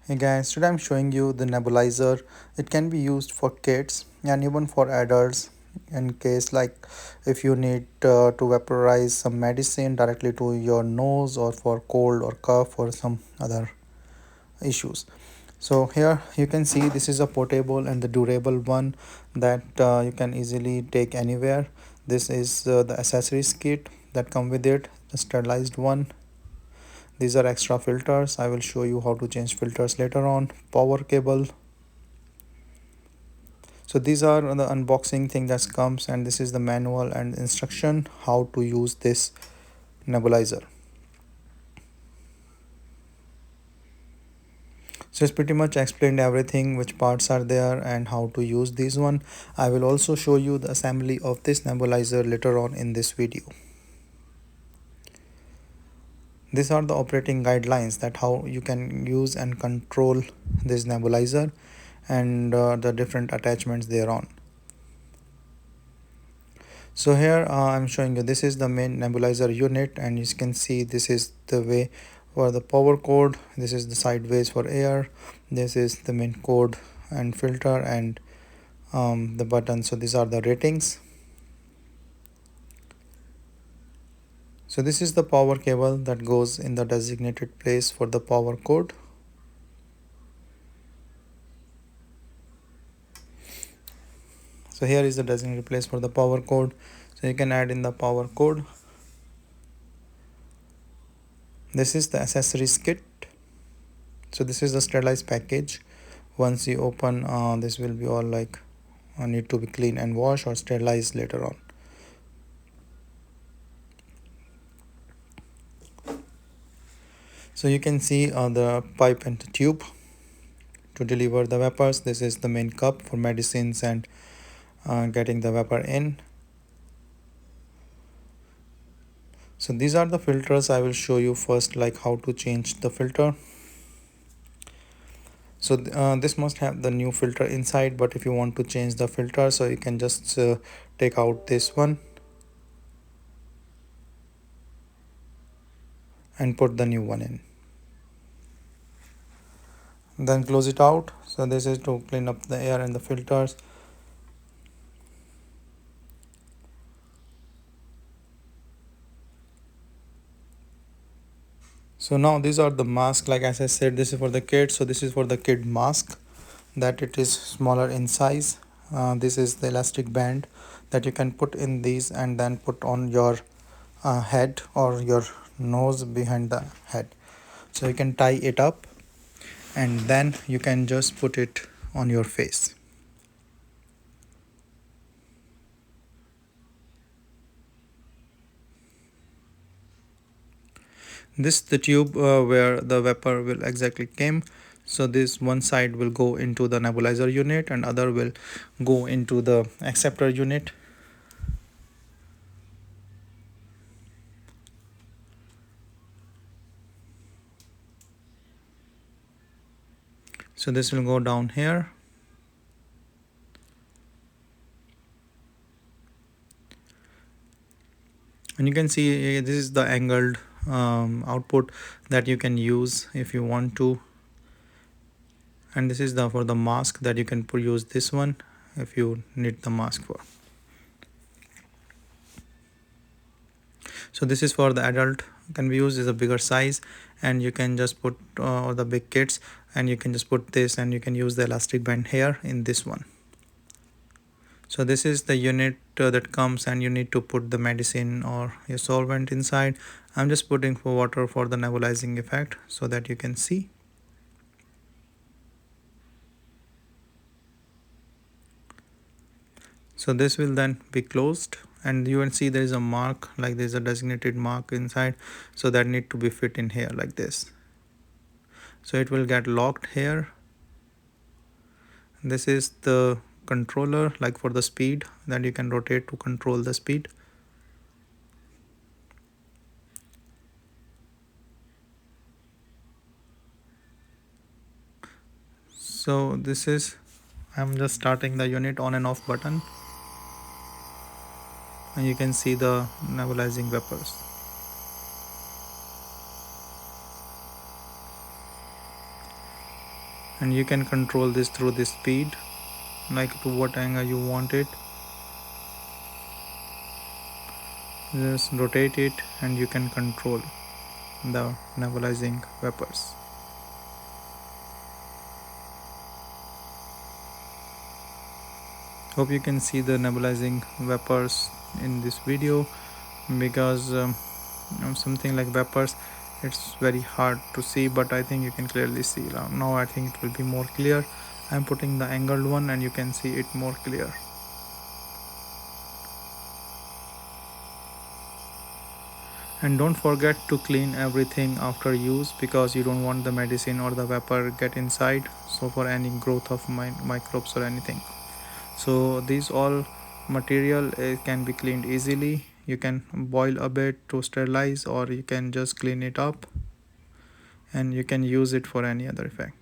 Hey guys, today I'm showing you the nebulizer. It can be used for kids and even for adults in case like if you need to vaporize some medicine directly to your nose or for cold or cough or some other issues. So here you can see this is a portable and the durable one that you can easily take anywhere. This is the accessories kit that come with it, the sterilized one. These are extra filters. I will show you how to change filters later on. Power cable. So these are the unboxing thing that comes, and this is the manual and instruction how to use this nebulizer. So it's pretty much explained everything, which parts are there and how to use this one. I will also show you the assembly of this nebulizer later on in this video. These are the operating guidelines that how you can use and control this nebulizer and the different attachments thereon. So here I'm showing you this is the main nebulizer unit, and you can see this is the way for the power cord, this is the sideways for air, this is the main cord and filter and the button. So these are the ratings. So this is the power cable that goes in the designated place for the power cord. So here is the designated place for the power cord, so you can add in the power cord. This is the accessories kit. So this is the sterilized package. Once you open this will be all like need to be clean and washed or sterilized later on. So you can see the pipe and the tube to deliver the vapors. This is the main cup for medicines and getting the vapor in. So these are the filters. I will show you first like how to change the filter. So this must have the new filter inside, but if you want to change the filter, so you can just take out this one and put the new one in, then close it out. So this is to clean up the air and the filters. So now these are the mask, like as I said, this is for the kids. So this is for the kid mask, that it is smaller in size. This is the elastic band that you can put in these and then put on your head or your nose behind the head. So you can tie it up and then you can just put it on your face. This is the tube where the vapor will exactly came. So this one side will go into the nebulizer unit and other will go into the acceptor unit. So this will go down here. And you can see this is the angled output that you can use if you want to. And this is the for the mask that you can use this one if you need the mask for. So this is for the adult, can be used as a bigger size, and you can just put the big kids, and you can just put this and you can use the elastic band here in this one. So this is the unit that comes, and you need to put the medicine or your solvent inside. I'm just putting for water for the nebulizing effect so that you can see. So this will then be closed, and you can see there is a mark, like there is a designated mark inside, so that need to be fit in here like this. So it will get locked here. This is the controller, like for the speed that you can rotate to control the speed. So this is, I'm just starting the unit on and off button, and you can see the nebulizing vapors. and you can control this through the speed, like to what angle you want it. Just rotate it and you can control the nebulizing vapors. Hope you can see the nebulizing vapors in this video, because something like vapors, it's very hard to see, but I think you can clearly see now. I think it will be more clear. I'm putting the angled one and you can see it more clear. And don't forget to clean everything after use, because you don't want the medicine or the vapor get inside, so for any growth of microbes or anything. So these all material can be cleaned easily. You can boil a bit to sterilize, or you can just clean it up and you can use it for any other effect.